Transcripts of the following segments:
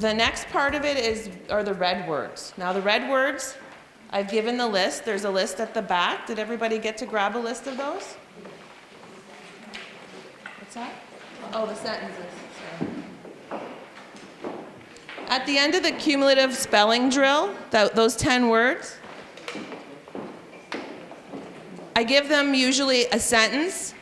The next part of it are the red words. Now the red words, I've given the list. There's a list at the back. Did everybody get to grab a list of those? What's that? Oh, the sentences. Sorry. At the end of the cumulative spelling drill, those 10 words, I give them usually a sentence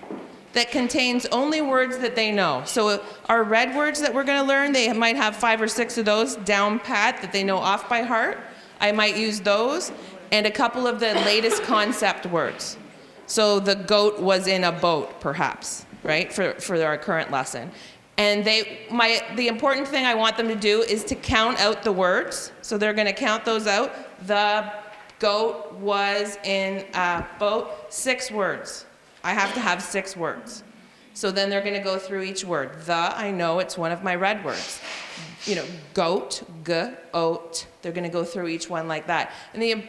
that contains only words that they know. So our red words that we're going to learn, they might have 5 or 6 of those down pat that they know off by heart. I might use those and a couple of the latest concept words. So the goat was in a boat, perhaps, right, for our current lesson. And the important thing I want them to do is to count out the words. So they're going to count those out. The goat was in a boat, 6 words. I have to have 6 words. So then they're going to go through each word. I know it's one of my red words. You know, goat, g-oat. They're going to go through each one like that. And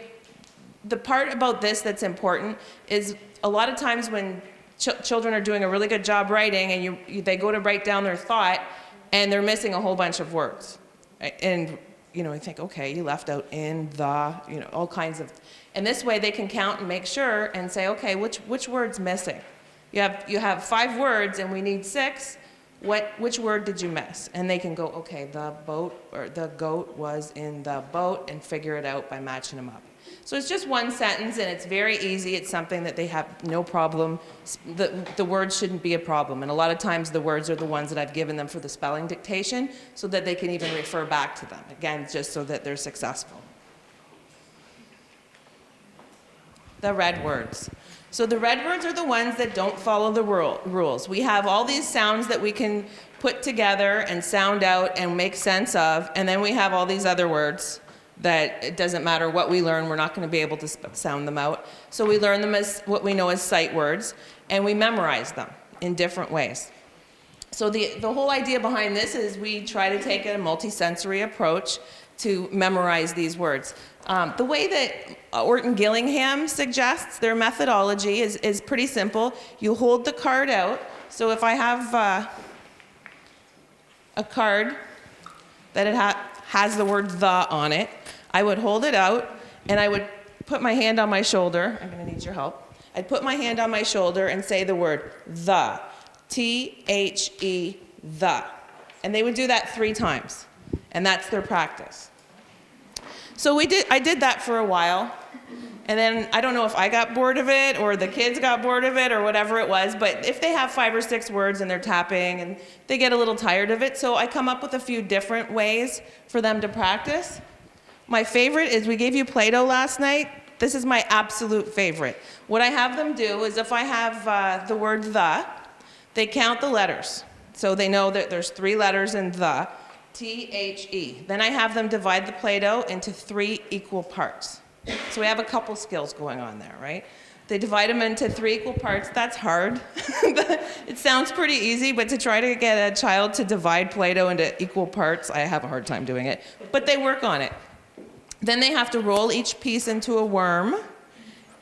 the part about this that's important is a lot of times when children are doing a really good job writing and they go to write down their thought and they're missing a whole bunch of words. And you think, okay, you left out in, all kinds of. And this way they can count and make sure and say, okay, which word's missing? You have 5 words and we need 6. Which word did you miss? And they can go, okay, the boat or the goat was in the boat, and figure it out by matching them up. So it's just one sentence and it's very easy. It's something that they have no problem. The words shouldn't be a problem. And a lot of times the words are the ones that I've given them for the spelling dictation so that they can even refer back to them. Again, just so that they're successful. The red words. So the red words are the ones that don't follow the rules. We have all these sounds that we can put together and sound out and make sense of, and then we have all these other words that it doesn't matter what we learn, we're not going to be able to sound them out. So we learn them as what we know as sight words, and we memorize them in different ways. So the whole idea behind this is we try to take a multisensory approach to memorize these words. The way that Orton Gillingham suggests their methodology is pretty simple. You hold the card out. So if I have a card that has the word the on it, I would hold it out and I would put my hand on my shoulder. I'm going to need your help. I'd put my hand on my shoulder and say the word the. T-H-E, the. And they would do that 3 times. And that's their practice. So I did that for a while. And then I don't know if I got bored of it or the kids got bored of it or whatever it was, but if they have 5 or 6 words and they're tapping and they get a little tired of it, so I come up with a few different ways for them to practice. My favorite is we gave you Play-Doh last night. This is my absolute favorite. What I have them do is if I have the word the, they count the letters. So they know that there's 3 letters in the, T-H-E. Then I have them divide the Play-Doh into 3 equal parts. So we have a couple skills going on there, right? They divide them into 3 equal parts. That's hard. It sounds pretty easy, but to try to get a child to divide Play-Doh into equal parts, I have a hard time doing it. But they work on it. Then they have to roll each piece into a worm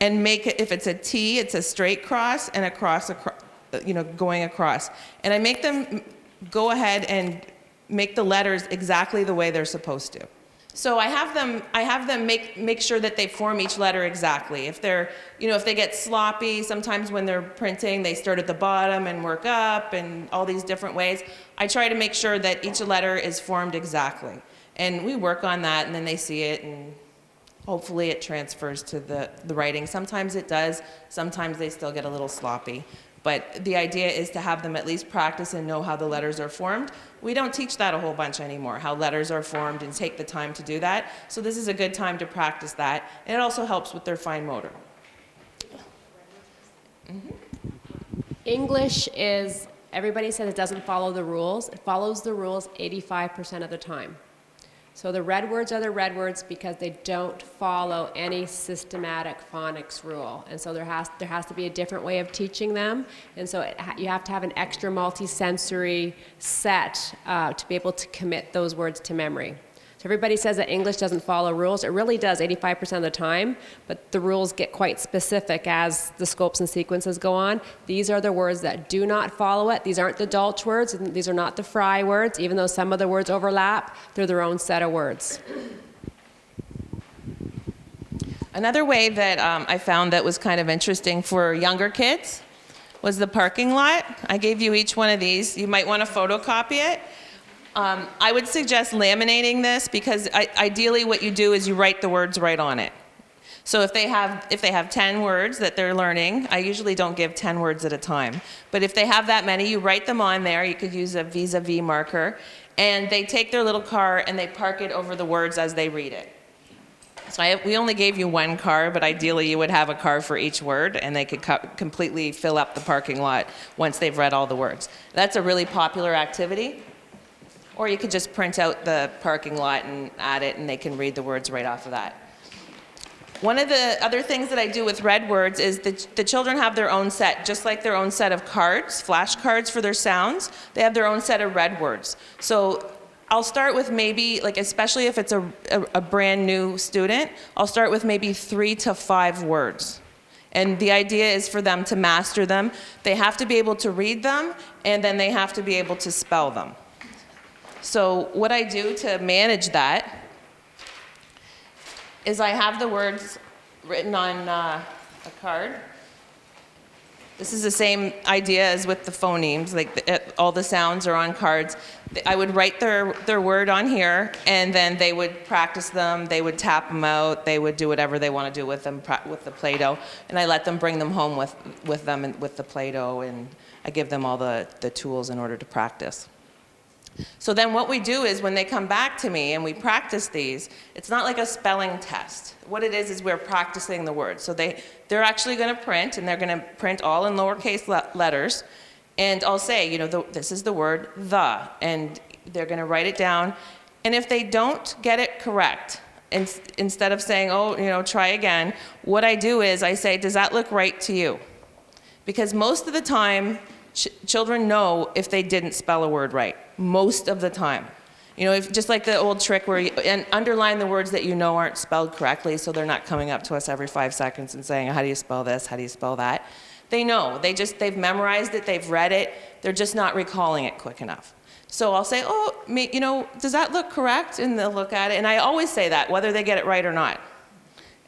and make it, if it's a T, it's a straight cross and a cross, going across. And I make them go ahead and make the letters exactly the way they're supposed to. So I have them make sure that they form each letter exactly. If if they get sloppy, sometimes when they're printing, they start at the bottom and work up and all these different ways. I try to make sure that each letter is formed exactly. And we work on that, and then they see it, and hopefully it transfers to the writing. Sometimes it does, sometimes they still get a little sloppy. But the idea is to have them at least practice and know how the letters are formed. We don't teach that a whole bunch anymore, how letters are formed, and take the time to do that. So this is a good time to practice that. And it also helps with their fine motor. English is, everybody says it doesn't follow the rules. It follows the rules 85% of the time. So the red words are the red words because they don't follow any systematic phonics rule. And so there has to be a different way of teaching them. And so you have to have an extra multi-sensory set to be able to commit those words to memory. So everybody says that English doesn't follow rules. It really does 85% of the time, but the rules get quite specific as the scopes and sequences go on. These are the words that do not follow it. These aren't the Dulce words, and these are not the Fry words. Even though some of the words overlap, they're their own set of words. Another way that I found that was kind of interesting for younger kids was the parking lot. I gave you each one of these. You might want to photocopy it. I would suggest laminating this because ideally what you do is you write the words right on it. So if they have 10 words that they're learning, I usually don't give 10 words at a time. But if they have that many, you write them on there. You could use a vis-a-vis marker. And they take their little car and they park it over the words as they read it. So we only gave you one car, but ideally you would have a car for each word, and they could completely fill up the parking lot once they've read all the words. That's a really popular activity. Or you could just print out the parking lot and add it, and they can read the words right off of that. One of the other things that I do with red words is the children have their own set, just like their own set of cards, flashcards for their sounds. They have their own set of red words. So I'll start with maybe, like especially if it's a brand new student, I'll start with maybe 3 to 5 words. And the idea is for them to master them. They have to be able to read them, and then they have to be able to spell them. So what I do to manage that is I have the words written on a card. This is the same idea as with the phonemes, like all the sounds are on cards. I would write their word on here, and then they would practice them, they would tap them out, they would do whatever they want to do with them, with the Play-Doh, and I let them bring them home with them and with the Play-Doh, and I give them all the tools in order to practice. So then what we do is when they come back to me and we practice these, it's not like a spelling test. What it is we're practicing the words. So they're actually going to print, and they're going to print all in lowercase letters. And I'll say, this is the word the, and they're going to write it down. And if they don't get it correct, instead of saying, try again, what I do is I say, does that look right to you? Because most of the time, children know if they didn't spell a word right. Most of the time. Just like the old trick where and underline the words that aren't spelled correctly, so they're not coming up to us every 5 seconds and saying, how do you spell this, how do you spell that? They know, they've memorized it, they've read it, they're just not recalling it quick enough. So I'll say, does that look correct? And they'll look at it, and I always say that, whether they get it right or not.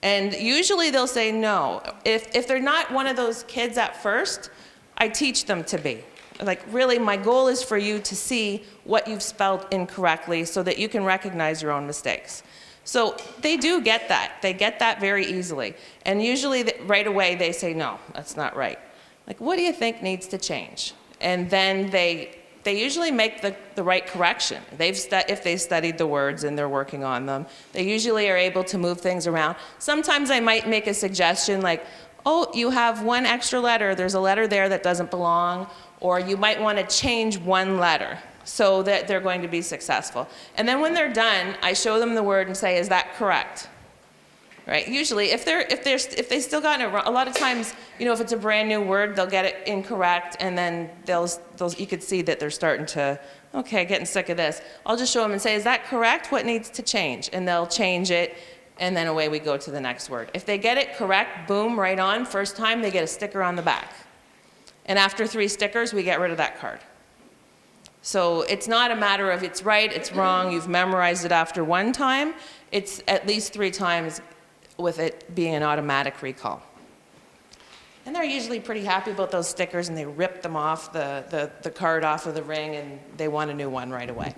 And usually they'll say no. If they're not one of those kids at first, I teach them to be. Like, really, my goal is for you to see what you've spelled incorrectly so that you can recognize your own mistakes. So they do get that. They get that very easily. And usually, right away, they say, no, that's not right. Like, what do you think needs to change? And then they usually make the right correction. If they studied the words and they're working on them, they usually are able to move things around. Sometimes I might make a suggestion like, oh, you have one extra letter. There's a letter there that doesn't belong. Or you might want to change one letter so that they're going to be successful. And then when they're done, I show them the word and say, is that correct? Right? Usually, if they still got it wrong, a lot of times, if it's a brand new word, they'll get it incorrect, and then you could see that they're starting to, okay, getting sick of this. I'll just show them and say, is that correct? What needs to change? And they'll change it, and then away we go to the next word. If they get it correct, boom, right on, first time, they get a sticker on the back. And after 3 stickers, we get rid of that card. So it's not a matter of it's right, it's wrong, you've memorized it after 1 time. It's at least 3 times with it being an automatic recall. And they're usually pretty happy about those stickers, and they rip them off, the card off of the ring, and they want a new one right away.